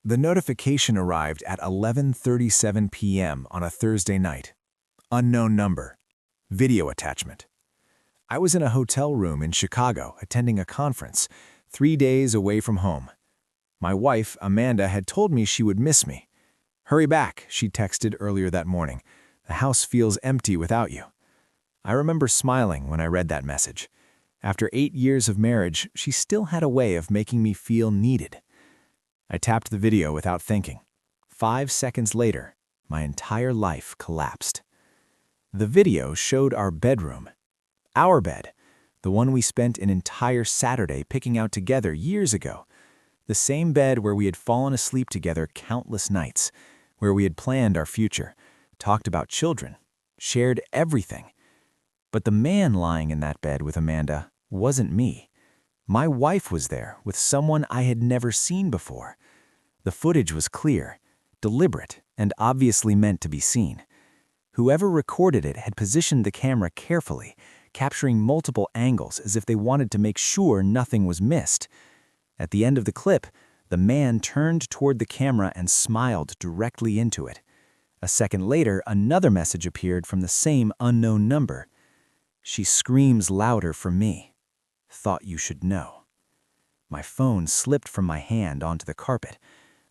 The notification arrived at 11:37 p.m. on a Thursday night. Unknown number. Video attachment. I was in a hotel room in Chicago attending a conference, 3 days away from home. My wife, Amanda, had told me she would miss me. "Hurry back," she texted earlier that morning. "The house feels empty without you." I remember smiling when I read that message. After 8 years of marriage, she still had a way of making me feel needed. I tapped the video without thinking. 5 seconds later, my entire life collapsed. The video showed our bedroom. Our bed, the one we spent an entire Saturday picking out together years ago. The same bed where we had fallen asleep together countless nights, where we had planned our future, talked about children, shared everything. But the man lying in that bed with Amanda wasn't me. My wife was there with someone I had never seen before. The footage was clear, deliberate, and obviously meant to be seen. Whoever recorded it had positioned the camera carefully, capturing multiple angles as if they wanted to make sure nothing was missed. At the end of the clip, the man turned toward the camera and smiled directly into it. A second later, another message appeared from the same unknown number. "She screams louder for me. Thought you should know." My phone slipped from my hand onto the carpet.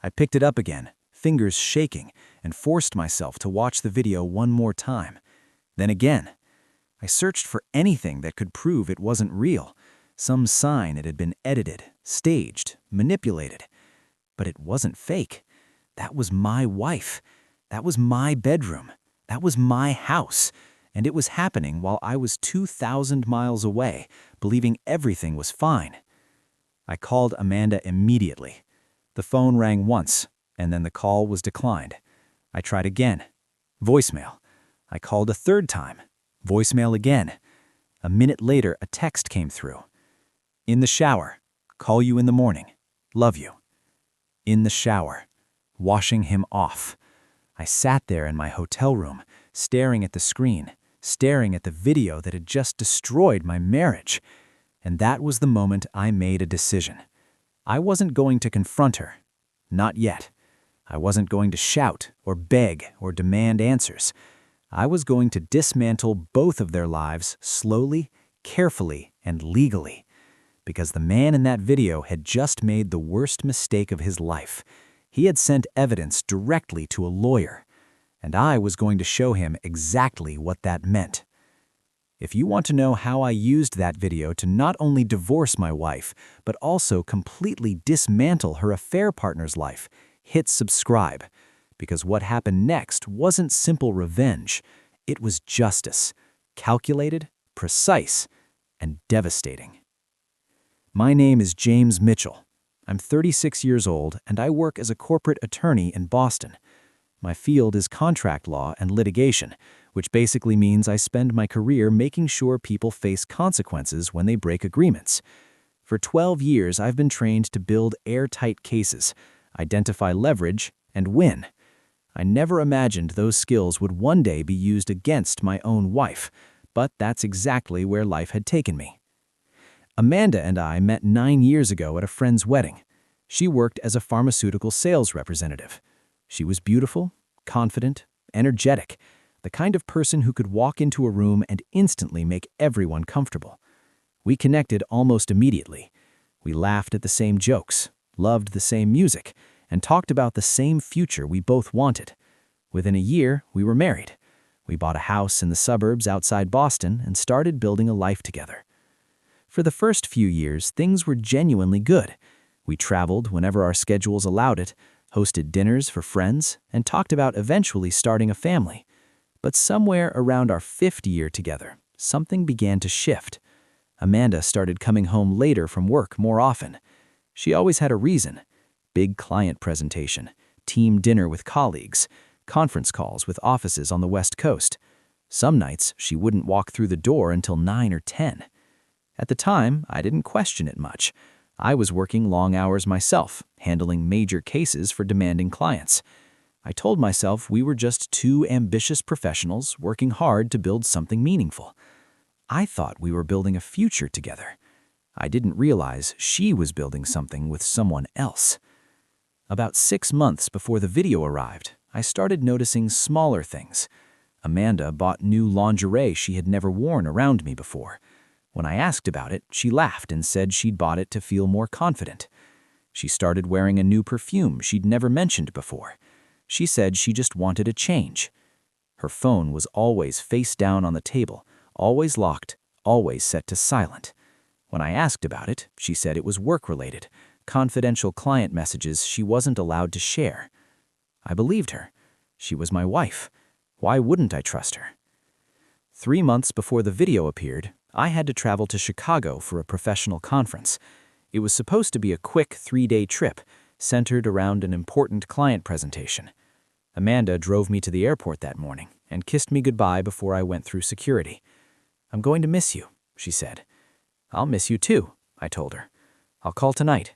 I picked it up again, fingers shaking, and forced myself to watch the video one more time. Then again. I searched for anything that could prove it wasn't real, some sign it had been edited, staged, manipulated. But it wasn't fake. That was my wife. That was my bedroom. That was my house. And it was happening while I was 2,000 miles away, believing everything was fine. I called Amanda immediately. The phone rang once, and then the call was declined. I tried again. Voicemail. I called a third time. Voicemail again. A minute later, a text came through. "In the shower. Call you in the morning. Love you." In the shower. Washing him off. I sat there in my hotel room, staring at the screen, staring at the video that had just destroyed my marriage. And that was the moment I made a decision. I wasn't going to confront her. Not yet. I wasn't going to shout or beg or demand answers. I was going to dismantle both of their lives slowly, carefully, and legally. Because the man in that video had just made the worst mistake of his life. He had sent evidence directly to a lawyer. And I was going to show him exactly what that meant. If you want to know how I used that video to not only divorce my wife, but also completely dismantle her affair partner's life, hit subscribe. Because what happened next wasn't simple revenge. It was justice. Calculated, precise, and devastating. My name is James Mitchell. I'm 36 years old, and I work as a corporate attorney in Boston. My field is contract law and litigation, which basically means I spend my career making sure people face consequences when they break agreements. For 12 years, I've been trained to build airtight cases, identify leverage, and win. I never imagined those skills would one day be used against my own wife, but that's exactly where life had taken me. Amanda and I met 9 years ago at a friend's wedding. She worked as a pharmaceutical sales representative. She was beautiful, confident, energetic, the kind of person who could walk into a room and instantly make everyone comfortable. We connected almost immediately. We laughed at the same jokes, loved the same music, and talked about the same future we both wanted. Within a year, we were married. We bought a house in the suburbs outside Boston and started building a life together. For the first few years, things were genuinely good. We traveled whenever our schedules allowed it, hosted dinners for friends, and talked about eventually starting a family. But somewhere around our 5th year together, something began to shift. Amanda started coming home later from work more often. She always had a reason. Big client presentation, team dinner with colleagues, conference calls with offices on the West Coast. Some nights, she wouldn't walk through the door until 9 or 10. At the time, I didn't question it much. I was working long hours myself, handling major cases for demanding clients. I told myself we were just two ambitious professionals working hard to build something meaningful. I thought we were building a future together. I didn't realize she was building something with someone else. About 6 months before the video arrived, I started noticing smaller things. Amanda bought new lingerie she had never worn around me before. When I asked about it, she laughed and said she'd bought it to feel more confident. She started wearing a new perfume she'd never mentioned before. She said she just wanted a change. Her phone was always face down on the table, always locked, always set to silent. When I asked about it, she said it was work-related, confidential client messages she wasn't allowed to share. I believed her. She was my wife. Why wouldn't I trust her? 3 months before the video appeared, I had to travel to Chicago for a professional conference. It was supposed to be a quick 3-day trip, centered around an important client presentation. Amanda drove me to the airport that morning and kissed me goodbye before I went through security. "I'm going to miss you," she said. "I'll miss you too," I told her. "I'll call tonight."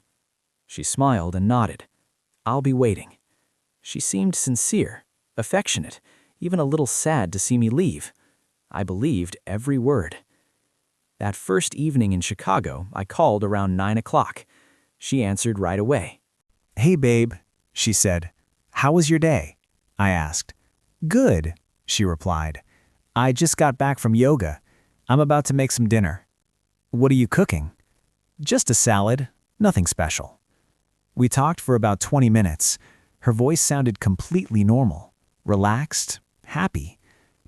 She smiled and nodded. "I'll be waiting." She seemed sincere, affectionate, even a little sad to see me leave. I believed every word. That first evening in Chicago, I called around 9 o'clock. She answered right away. "Hey, babe," she said. "How was your day?" I asked. "Good," she replied. "I just got back from yoga. I'm about to make some dinner." "What are you cooking?" "Just a salad, nothing special." We talked for about 20 minutes. Her voice sounded completely normal, relaxed, happy.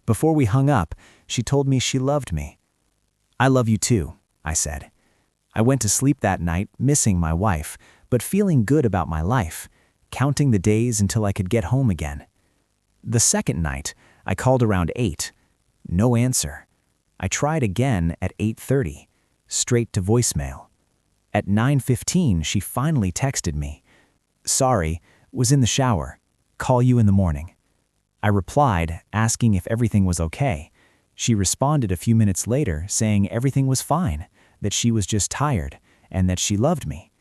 Before we hung up, she told me she loved me. "I love you too," I said. I went to sleep that night, missing my wife, but feeling good about my life, counting the days until I could get home again. The second night, I called around 8. No answer. I tried again at 8:30, straight to voicemail. At 9:15, she finally texted me. "Sorry, was in the shower. Call you in the morning." I replied, asking if everything was okay. She responded a few minutes later, saying everything was fine, that she was just tired, and that she loved me.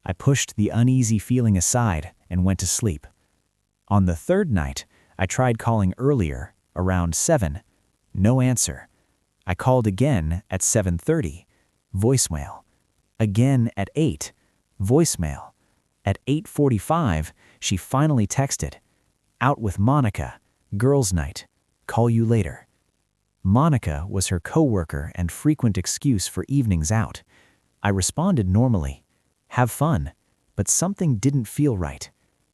I pushed the uneasy feeling aside and went to sleep. On the third night, I tried calling earlier, around 7. No answer. I called again at 7:30. Voicemail. Again at 8. Voicemail. At 8:45, she finally texted, "Out with Monica. Girls' night. Call you later." Monica was her coworker and frequent excuse for evenings out. I responded normally, "Have fun," but something didn't feel right.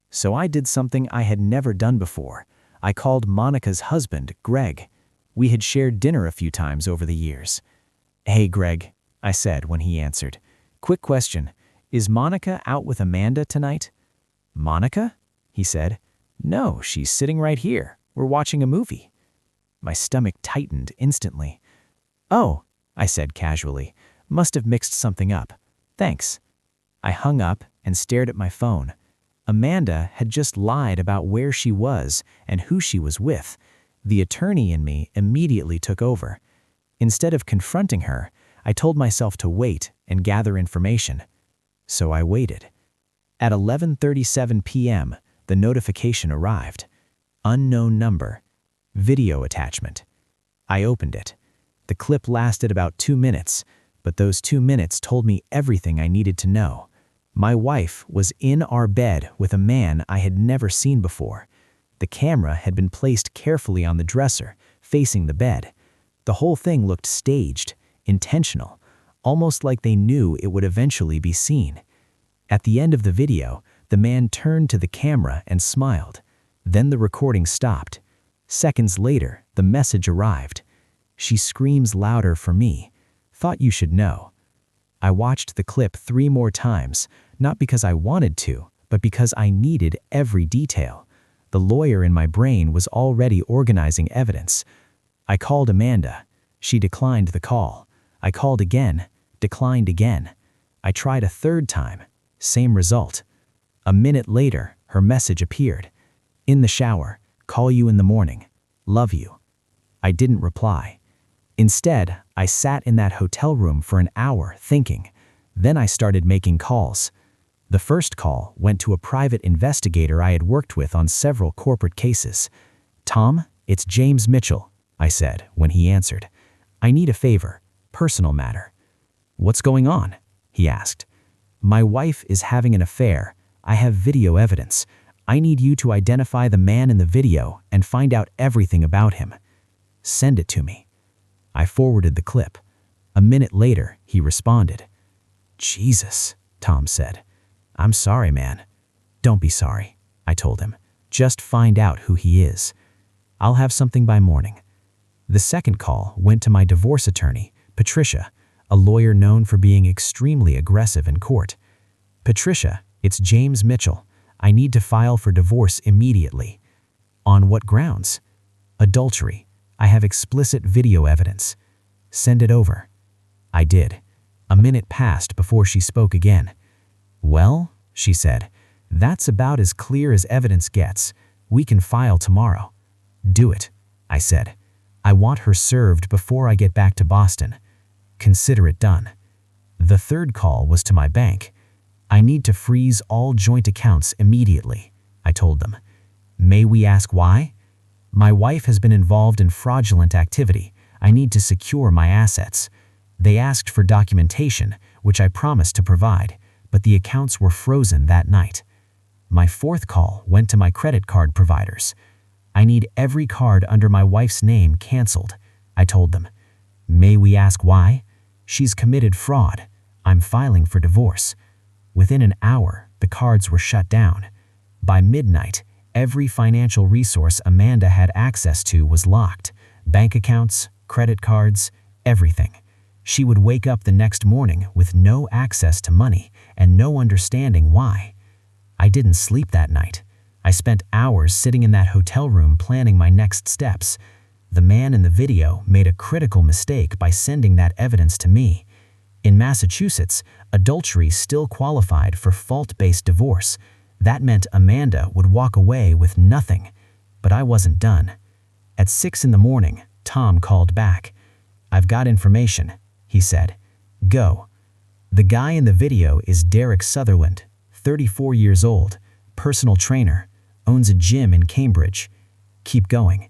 So I did something I had never done before. I called Monica's husband, Greg. We had shared dinner a few times over the years. "Hey, Greg," I said when he answered. "Quick question. Is Monica out with Amanda tonight?" "Monica?" he said. "No, she's sitting right here. We're watching a movie." My stomach tightened instantly. "Oh," I said casually. "Must have mixed something up. Thanks." I hung up and stared at my phone. Amanda had just lied about where she was and who she was with. The attorney in me immediately took over. Instead of confronting her, I told myself to wait and gather information. So I waited. At 11:37 p.m., the notification arrived. Unknown number. Video attachment. I opened it. The clip lasted about 2 minutes, but those 2 minutes told me everything I needed to know. My wife was in our bed with a man I had never seen before. The camera had been placed carefully on the dresser, facing the bed. The whole thing looked staged, intentional, almost like they knew it would eventually be seen. At the end of the video, the man turned to the camera and smiled. Then the recording stopped. Seconds later, the message arrived. "She screams louder for me. Thought you should know." I watched the clip 3 more times, not because I wanted to, but because I needed every detail. The lawyer in my brain was already organizing evidence. I called Amanda. She declined the call. I called again, declined again. I tried a third time. Same result. A minute later, her message appeared. "In the shower. Call you in the morning. Love you." I didn't reply. Instead, I sat in that hotel room for an hour thinking. Then I started making calls. The first call went to a private investigator I had worked with on several corporate cases. "Tom, it's James Mitchell," I said when he answered. "I need a favor, personal matter." "What's going on?" he asked. "My wife is having an affair. I have video evidence. I need you to identify the man in the video and find out everything about him. Send it to me." I forwarded the clip. A minute later, he responded. "Jesus," Tom said. "I'm sorry, man." "Don't be sorry," I told him. "Just find out who he is. I'll have something by morning." The second call went to my divorce attorney, Patricia, a lawyer known for being extremely aggressive in court. "Patricia, it's James Mitchell. I need to file for divorce immediately." "On what grounds?" "Adultery. I have explicit video evidence." "Send it over." I did. A minute passed before she spoke again. "Well," she said, "that's about as clear as evidence gets. We can file tomorrow." "Do it," I said. "I want her served before I get back to Boston." "Consider it done." The third call was to my bank. "I need to freeze all joint accounts immediately," I told them. "May we ask why?" "My wife has been involved in fraudulent activity. I need to secure my assets." They asked for documentation, which I promised to provide, but the accounts were frozen that night. My fourth call went to my credit card providers. "I need every card under my wife's name canceled," I told them. "May we ask why?" "She's committed fraud. I'm filing for divorce." Within an hour, the cards were shut down. By midnight, every financial resource Amanda had access to was locked. Bank accounts, credit cards, everything. She would wake up the next morning with no access to money and no understanding why. I didn't sleep that night. I spent hours sitting in that hotel room planning my next steps. The man in the video made a critical mistake by sending that evidence to me. In Massachusetts, adultery still qualified for fault-based divorce. That meant Amanda would walk away with nothing. But I wasn't done. At 6 in the morning, Tom called back. "I've got information," he said. "Go." The guy in the video is Derek Sutherland, 34 years old, personal trainer, owns a gym in Cambridge. Keep going.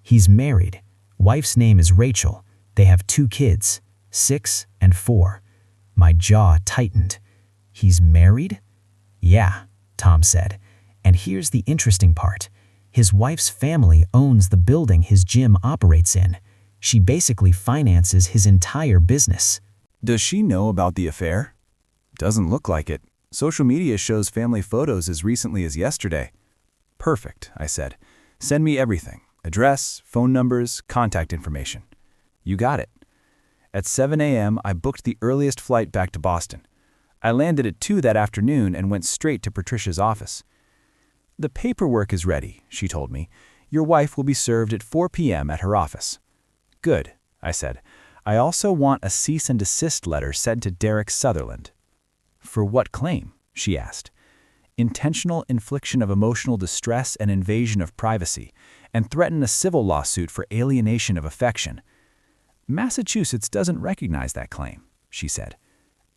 He's married. Wife's name is Rachel. They have 2 kids, 6 and 4. My jaw tightened. "He's married?" "Yeah," Tom said. "And here's the interesting part. His wife's family owns the building his gym operates in. She basically finances his entire business." Does she know about the affair? Doesn't look like it. Social media shows family photos as recently as yesterday. Perfect, I said. Send me everything. Address, phone numbers, contact information. You got it. At 7 a.m., I booked the earliest flight back to Boston. I landed at 2 that afternoon and went straight to Patricia's office. "The paperwork is ready," she told me. "Your wife will be served at 4 p.m. at her office." "Good," I said. "I also want a cease and desist letter sent to Derek Sutherland." "For what claim?" she asked. "Intentional infliction of emotional distress and invasion of privacy, and threaten a civil lawsuit for alienation of affection." "Massachusetts doesn't recognize that claim," she said.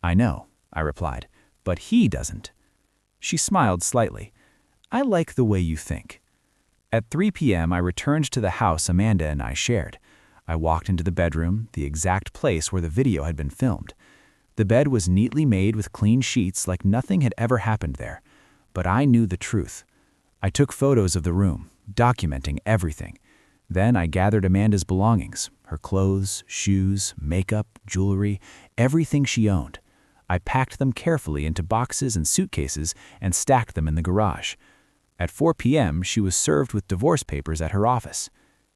"I know," I replied, "but he doesn't." She smiled slightly. "I like the way you think." At 3 p.m., I returned to the house Amanda and I shared. I walked into the bedroom, the exact place where the video had been filmed. The bed was neatly made with clean sheets like nothing had ever happened there. But I knew the truth. I took photos of the room, documenting everything. Then I gathered Amanda's belongings, her clothes, shoes, makeup, jewelry, everything she owned. I packed them carefully into boxes and suitcases and stacked them in the garage. At 4 p.m., she was served with divorce papers at her office.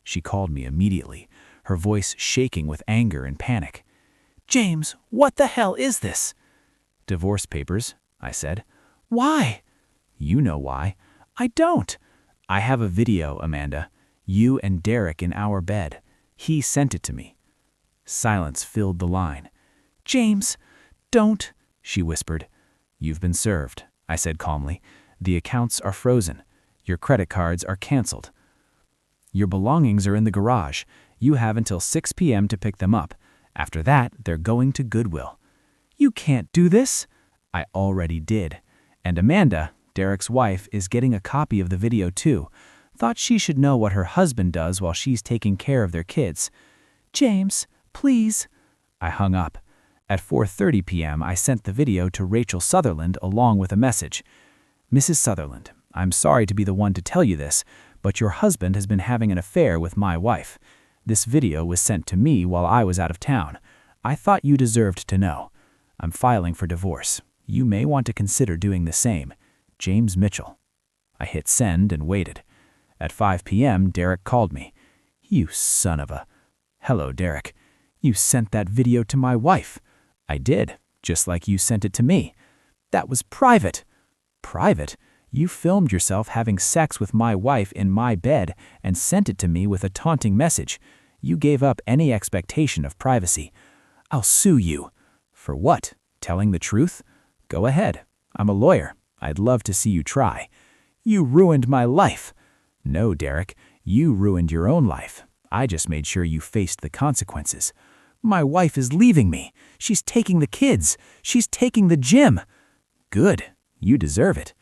She called me immediately, her voice shaking with anger and panic. "James, what the hell is this?" "Divorce papers," I said. "Why?" "You know why." "I don't." "I have a video, Amanda. You and Derek in our bed. He sent it to me." Silence filled the line. "James, don't," she whispered. "You've been served," I said calmly. "The accounts are frozen. Your credit cards are canceled. Your belongings are in the garage. You have until 6 p.m. to pick them up. After that, they're going to Goodwill." "You can't do this." "I already did. And Amanda, Derek's wife, is getting a copy of the video too. Thought she should know what her husband does while she's taking care of their kids." "James, please." I hung up. At 4:30 p.m., I sent the video to Rachel Sutherland along with a message. Mrs. Sutherland, I'm sorry to be the one to tell you this, but your husband has been having an affair with my wife. This video was sent to me while I was out of town. I thought you deserved to know. I'm filing for divorce. You may want to consider doing the same. James Mitchell. I hit send and waited. At 5 p.m., Derek called me. You son of a... Hello, Derek. You sent that video to my wife. I did, just like you sent it to me. That was private. Private? You filmed yourself having sex with my wife in my bed and sent it to me with a taunting message. You gave up any expectation of privacy. I'll sue you. For what? Telling the truth? Go ahead. I'm a lawyer. I'd love to see you try. You ruined my life. No, Derek, you ruined your own life. I just made sure you faced the consequences. My wife is leaving me. She's taking the kids. She's taking the gym. Good. You deserve it.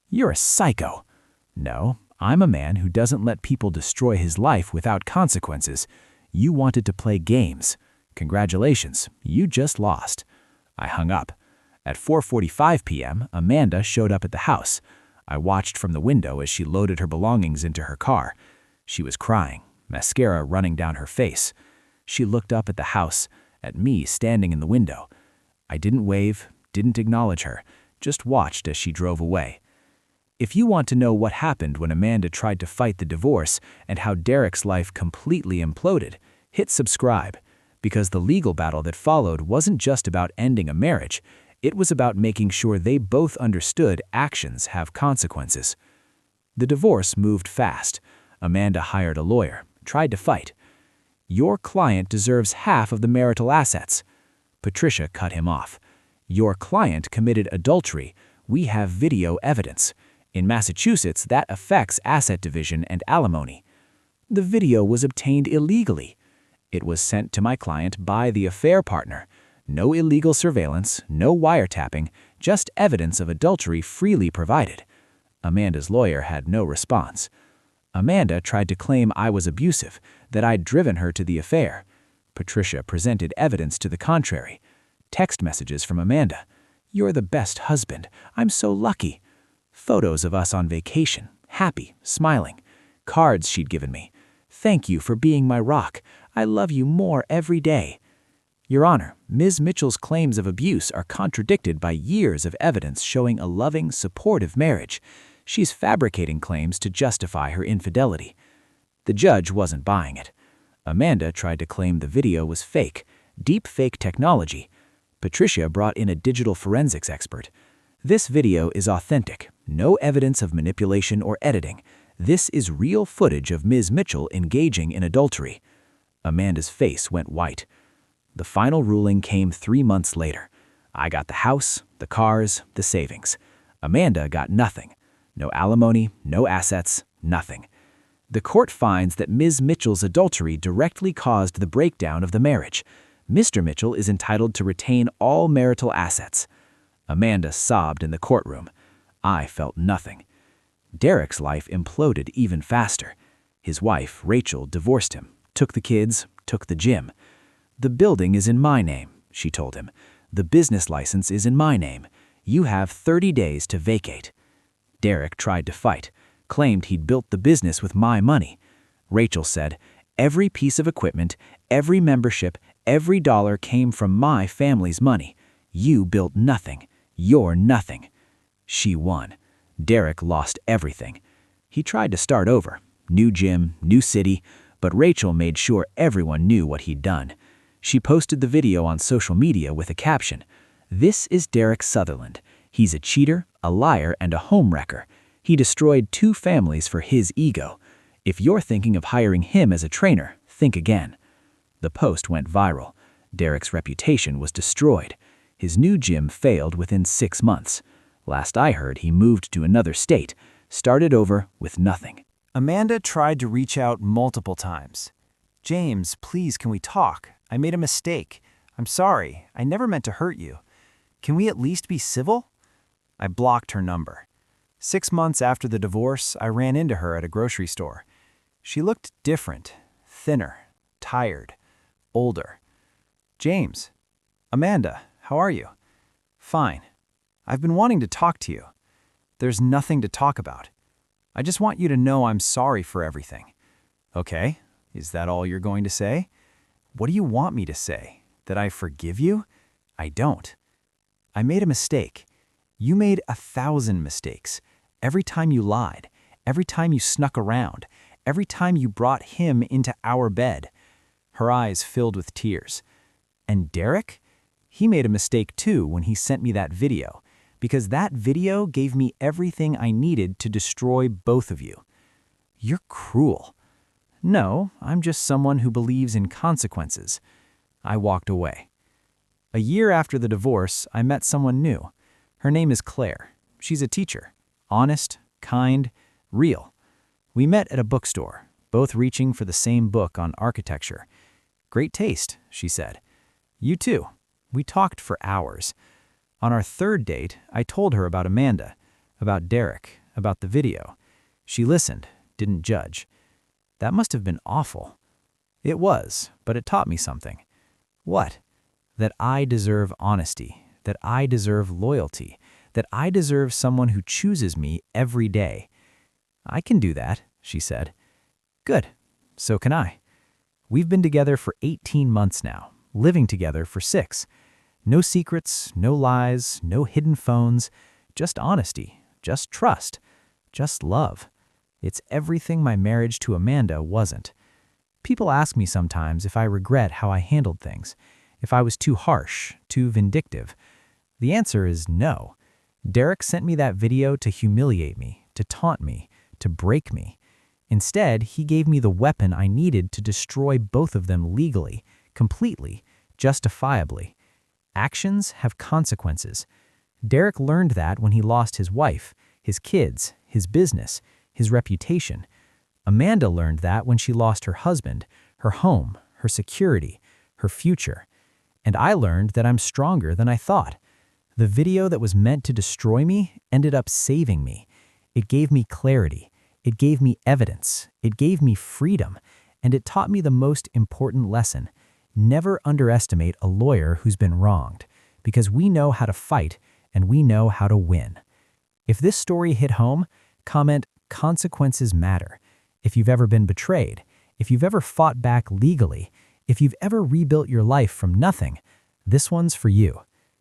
You're a psycho. No, I'm a man who doesn't let people destroy his life without consequences. You wanted to play games. Congratulations, you just lost. I hung up. At 4:45 p.m., Amanda showed up at the house. I watched from the window as she loaded her belongings into her car. She was crying, mascara running down her face. She looked up at the house, at me standing in the window. I didn't wave, didn't acknowledge her, just watched as she drove away. If you want to know what happened when Amanda tried to fight the divorce and how Derek's life completely imploded, hit subscribe, because the legal battle that followed wasn't just about ending a marriage, it was about making sure they both understood actions have consequences. The divorce moved fast. Amanda hired a lawyer, tried to fight. Your client deserves half of the marital assets. Patricia cut him off. Your client committed adultery. We have video evidence. In Massachusetts, that affects asset division and alimony. The video was obtained illegally. It was sent to my client by the affair partner. No illegal surveillance, no wiretapping, just evidence of adultery freely provided. Amanda's lawyer had no response. Amanda tried to claim I was abusive, that I'd driven her to the affair. Patricia presented evidence to the contrary. Text messages from Amanda. You're the best husband. I'm so lucky. Photos of us on vacation, happy, smiling. Cards she'd given me. Thank you for being my rock. I love you more every day. Your Honor, Ms. Mitchell's claims of abuse are contradicted by years of evidence showing a loving, supportive marriage. She's fabricating claims to justify her infidelity. The judge wasn't buying it. Amanda tried to claim the video was fake, deep fake technology. Patricia brought in a digital forensics expert. This video is authentic, no evidence of manipulation or editing. This is real footage of Ms. Mitchell engaging in adultery. Amanda's face went white. The final ruling came 3 months later. I got the house, the cars, the savings. Amanda got nothing. No alimony, no assets, nothing. The court finds that Ms. Mitchell's adultery directly caused the breakdown of the marriage. Mr. Mitchell is entitled to retain all marital assets. Amanda sobbed in the courtroom. I felt nothing. Derek's life imploded even faster. His wife, Rachel, divorced him, took the kids, took the gym. The building is in my name, she told him. The business license is in my name. You have 30 days to vacate. Derek tried to fight, claimed he'd built the business with my money. Rachel said, every piece of equipment, every membership, every dollar came from my family's money. You built nothing. You're nothing. She won. Derek lost everything. He tried to start over. New gym, new city, but Rachel made sure everyone knew what he'd done. She posted the video on social media with a caption, "This is Derek Sutherland. He's a cheater, a liar, and a homewrecker. He destroyed 2 families for his ego. If you're thinking of hiring him as a trainer, think again." The post went viral. Derek's reputation was destroyed. His new gym failed within 6 months. Last I heard, he moved to another state, started over with nothing. Amanda tried to reach out multiple times. James, please, can we talk? I made a mistake. I'm sorry. I never meant to hurt you. Can we at least be civil? I blocked her number. 6 months after the divorce, I ran into her at a grocery store. She looked different, thinner, tired, older. James, Amanda, how are you? Fine. I've been wanting to talk to you. There's nothing to talk about. I just want you to know I'm sorry for everything. Okay, is that all you're going to say? What do you want me to say? That I forgive you? I don't. I made a mistake. You made 1,000 mistakes. Every time you lied, every time you snuck around, every time you brought him into our bed. Her eyes filled with tears. And Derek? He made a mistake too when he sent me that video, because that video gave me everything I needed to destroy both of you. You're cruel. No, I'm just someone who believes in consequences. I walked away. A year after the divorce, I met someone new. Her name is Claire. She's a teacher. Honest, kind, real. We met at a bookstore, both reaching for the same book on architecture. Great taste, she said. You too. We talked for hours. On our third date, I told her about Amanda, about Derek, about the video. She listened, didn't judge. That must have been awful. It was, but it taught me something. What? That I deserve honesty, that I deserve loyalty, that I deserve someone who chooses me every day. I can do that, she said. Good. So can I. We've been together for 18 months now, living together for 6. No secrets, no lies, no hidden phones, just honesty, just trust, just love. It's everything my marriage to Amanda wasn't. People ask me sometimes if I regret how I handled things, if I was too harsh, too vindictive. The answer is no. Derek sent me that video to humiliate me, to taunt me, to break me. Instead, he gave me the weapon I needed to destroy both of them legally, completely, justifiably. Actions have consequences. Derek learned that when he lost his wife, his kids, his business, his reputation. Amanda learned that when she lost her husband, her home, her security, her future. And I learned that I'm stronger than I thought. The video that was meant to destroy me ended up saving me. It gave me clarity. It gave me evidence. It gave me freedom. And it taught me the most important lesson. Never underestimate a lawyer who's been wronged, because we know how to fight and we know how to win. If this story hit home, comment, "Consequences matter." If you've ever been betrayed, if you've ever fought back legally, if you've ever rebuilt your life from nothing, this one's for you.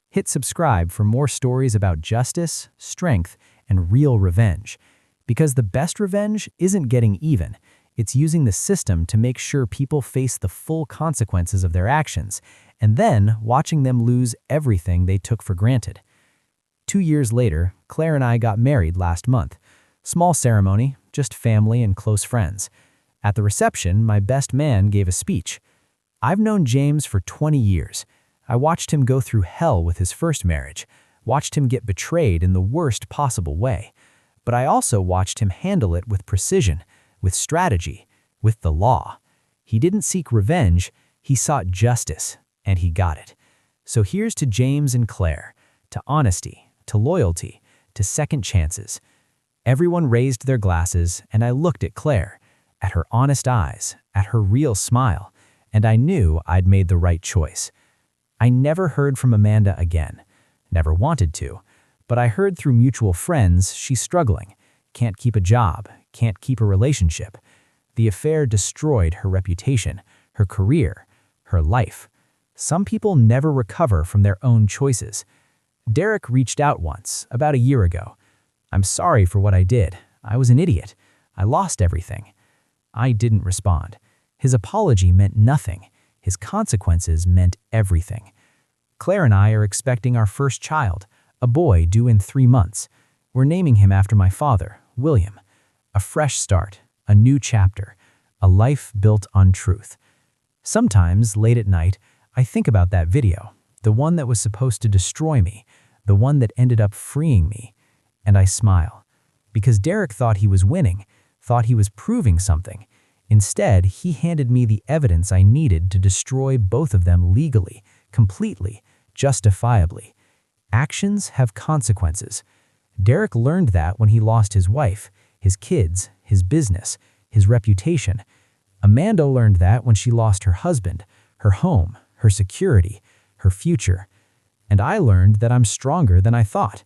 Hit subscribe for more stories about justice, strength, and real revenge. Because the best revenge isn't getting even. It's using the system to make sure people face the full consequences of their actions, and then watching them lose everything they took for granted. 2 years later, Claire and I got married last month. Small ceremony, just family and close friends. At the reception, my best man gave a speech. I've known James for 20 years. I watched him go through hell with his first marriage, watched him get betrayed in the worst possible way. But I also watched him handle it with precision, with strategy, with the law. He didn't seek revenge, he sought justice, and he got it. So here's to James and Claire, to honesty, to loyalty, to second chances. Everyone raised their glasses, and I looked at Claire, at her honest eyes, at her real smile, and I knew I'd made the right choice. I never heard from Amanda again, never wanted to, but I heard through mutual friends she's struggling, can't keep a job, can't keep a relationship. The affair destroyed her reputation, her career, her life. Some people never recover from their own choices. Derek reached out once, about a year ago. "I'm sorry for what I did. I was an idiot. I lost everything." I didn't respond. His apology meant nothing. His consequences meant everything. Claire and I are expecting our first child, a boy due in 3 months. We're naming him after my father, William. A fresh start, a new chapter, a life built on truth. Sometimes, late at night, I think about that video, the one that was supposed to destroy me, the one that ended up freeing me, and I smile. Because Derek thought he was winning, thought he was proving something. Instead, he handed me the evidence I needed to destroy both of them legally, completely, justifiably. Actions have consequences. Derek learned that when he lost his wife, his kids, his business, his reputation. Amanda learned that when she lost her husband, her home, her security, her future. And I learned that I'm stronger than I thought.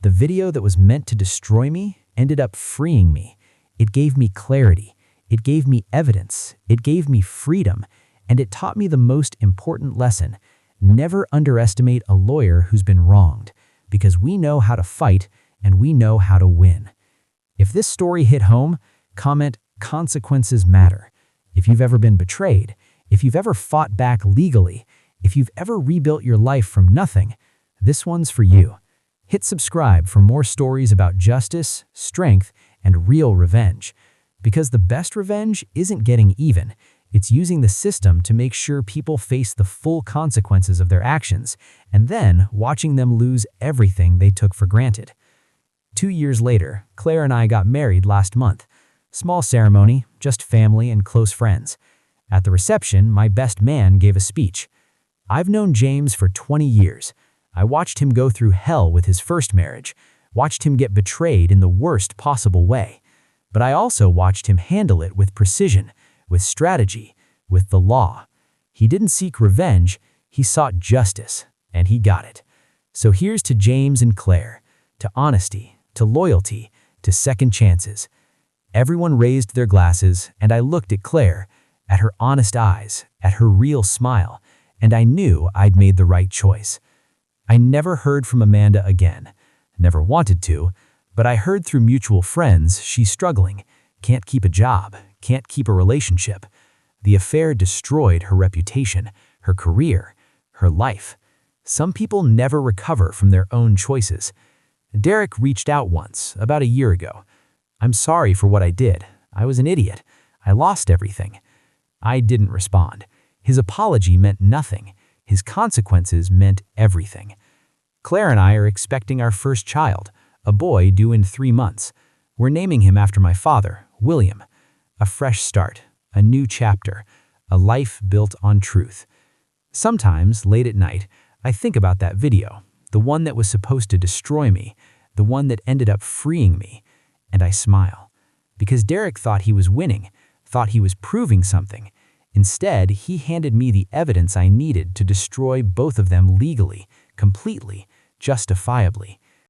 The video that was meant to destroy me ended up freeing me. It gave me clarity. It gave me evidence. It gave me freedom. And it taught me the most important lesson. Never underestimate a lawyer who's been wronged, because we know how to fight and we know how to win. If this story hit home, comment "Consequences matter." If you've ever been betrayed, if you've ever fought back legally, if you've ever rebuilt your life from nothing, this one's for you. Hit subscribe for more stories about justice, strength, and real revenge. Because the best revenge isn't getting even. It's using the system to make sure people face the full consequences of their actions, and then watching them lose everything they took for granted. 2 years later, Claire and I got married last month. Small ceremony, just family and close friends. At the reception, my best man gave a speech. I've known James for 20 years. I watched him go through hell with his first marriage, watched him get betrayed in the worst possible way. But I also watched him handle it with precision, with strategy, with the law. He didn't seek revenge, he sought justice, and he got it. So here's to James and Claire, to honesty, to loyalty, to second chances. Everyone raised their glasses, and I looked at Claire, at her honest eyes, at her real smile, and I knew I'd made the right choice. I never heard from Amanda again. Never wanted to, but I heard through mutual friends she's struggling, can't keep a job, can't keep a relationship. The affair destroyed her reputation, her career, her life. Some people never recover from their own choices. Derek reached out once, about a year ago. "I'm sorry for what I did. I was an idiot. I lost everything." I didn't respond. His apology meant nothing. His consequences meant everything. Claire and I are expecting our first child, a boy due in 3 months. We're naming him after my father, William. A fresh start, a new chapter, a life built on truth. Sometimes, late at night, I think about that video, the one that was supposed to destroy me, the one that ended up freeing me, and I smile. Because Derek thought he was winning, thought he was proving something. Instead, he handed me the evidence I needed to destroy both of them legally, completely, justifiably.